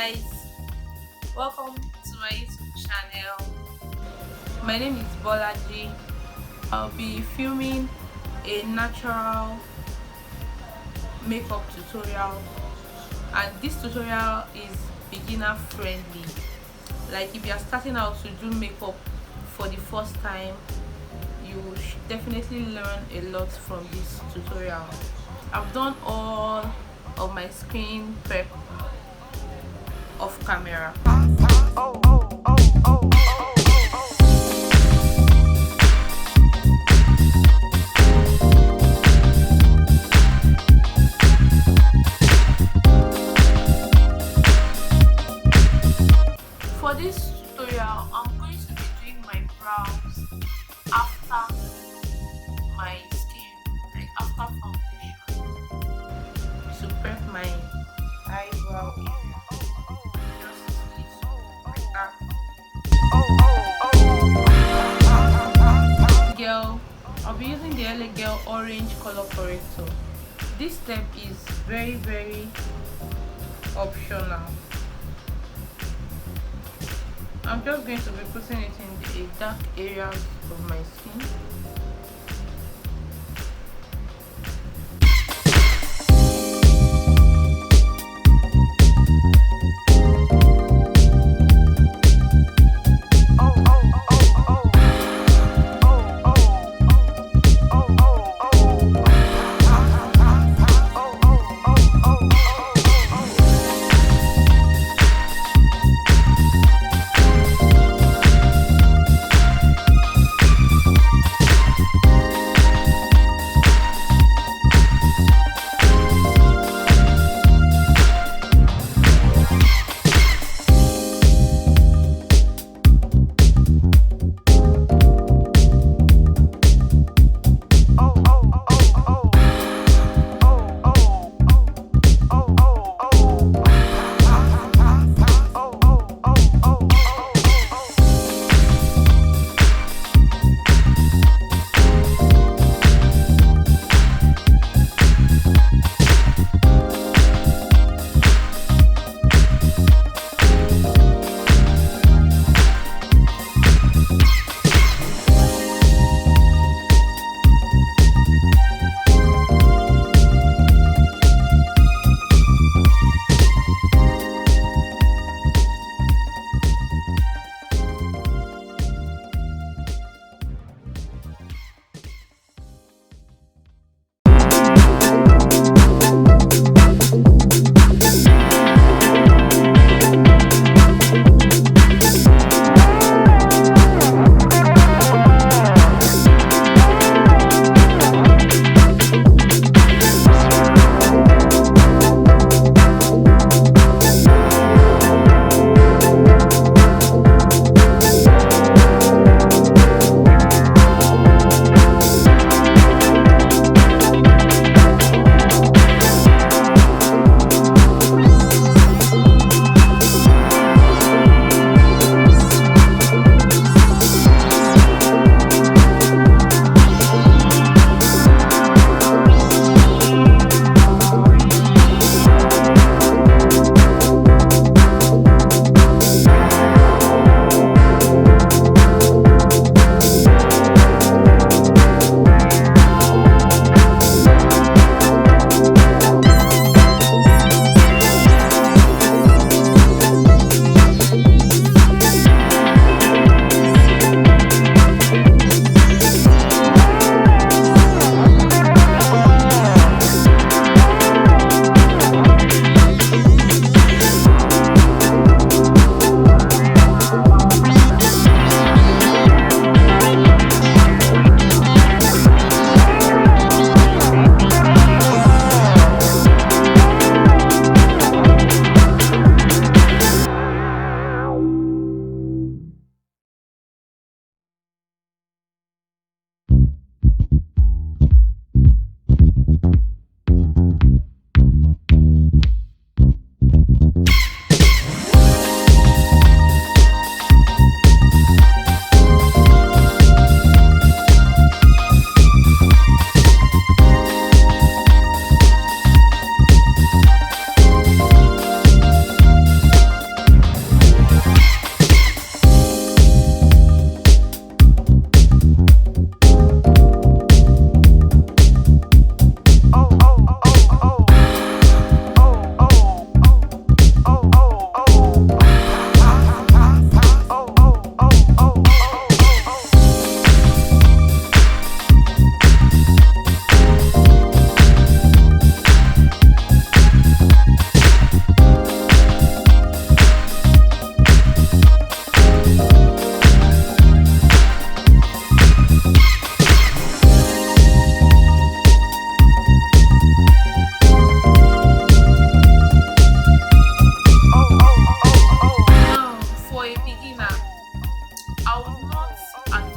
guys, welcome to my YouTube channel. My name is Bolaji. I'll be filming a natural makeup tutorial, and this tutorial is beginner friendly. Like if you are starting out to do makeup for the first time, you should definitely learn a lot from this tutorial. I've done all of my screen prep off camera. For this tutorial, I'm going to be doing my brows after my skin, like after foundation, to prep my eyebrow area. Just like that. Girl, I'll be using the LA Girl orange color corrector. This step is very optional. I'm just going to be putting it in the dark areas of my skin.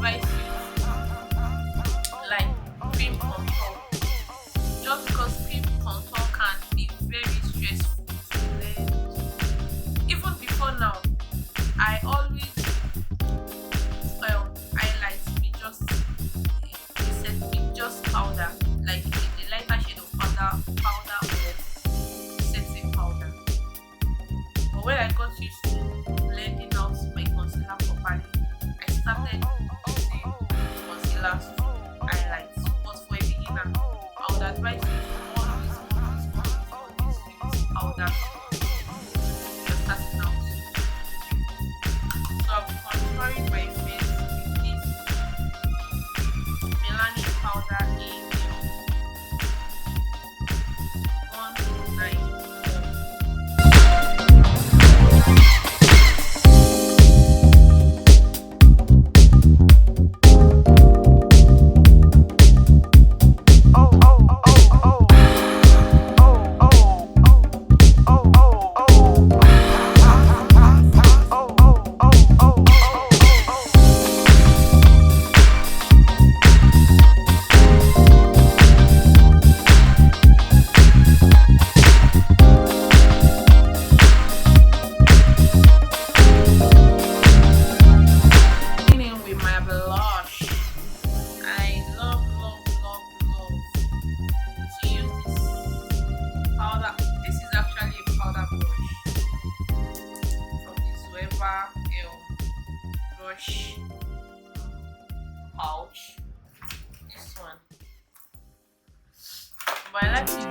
advise you to like cream contour, just because cream contour can be very stressful to blend. Even before now, I always highlight with just powder, like the lighter shade of powder or setting powder. But when I got used to blending out my concealer properly, I started using concealer to highlight. But for a beginner, I would advise you to always use powder when you're starting out. So I'll be contouring my face with this melanin powder in 191. Beginning with my blush. I love to use this powder. This is actually a powder brush from the Zoeva brush pouch. This one. But I like to use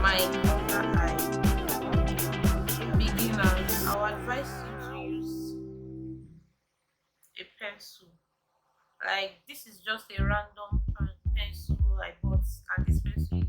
my under eye. Beginners, I would advise you to use a pencil. Like this is just a random pencil I bought, and this pencil is